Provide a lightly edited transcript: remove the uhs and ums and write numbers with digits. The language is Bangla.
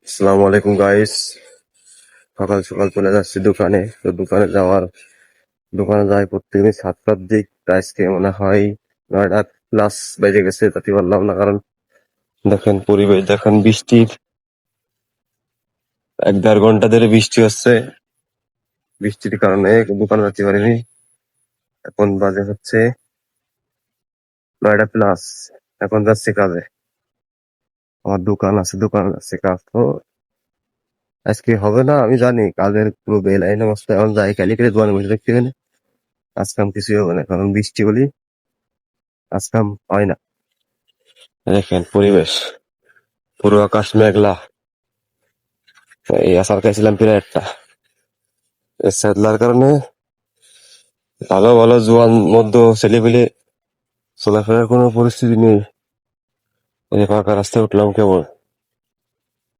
আসসালামু আলাইকুম গাইস। সকাল সকাল চলে যাচ্ছি দোকানে। তো দোকানে যাই প্রত্যেকদিন 7টার দিক। আজকে মনে হয় 9টা প্লাস বেজে গেছে, তাতে পারলাম না। কারণ দেখেন পরিবেশ, দেখেন বৃষ্টির 1-1.5 ঘন্টা ধরে বৃষ্টি হচ্ছে। বৃষ্টির কারণে দোকানে যেতে পারিনি। এখন বাজে হচ্ছে 9টা প্লাস। এখন যাচ্ছি কাজে। আমার দোকান আছে, কাজ তো আজকে হবে না আমি জানি। কাজের পুরো বেলাইন অবস্থা। এখন যাই, কালকে দোকানে বসে থাকতে হবে না। কাজ কাম কিছুই হবে না, কারণ বৃষ্টি বলি কাজ কাম হয় না। দেখেন পরিবেশ, পুরো আকাশ মেঘলা। এই আসার খাইছিলাম প্রায় একটা সেদলার কারণে ভালো ভালো জোয়ান মধ্য ছেলেপেলে চলাফেরার কোনো পরিস্থিতি নেই। এই ফাঁকা রাস্তায় উঠলাম কেবল।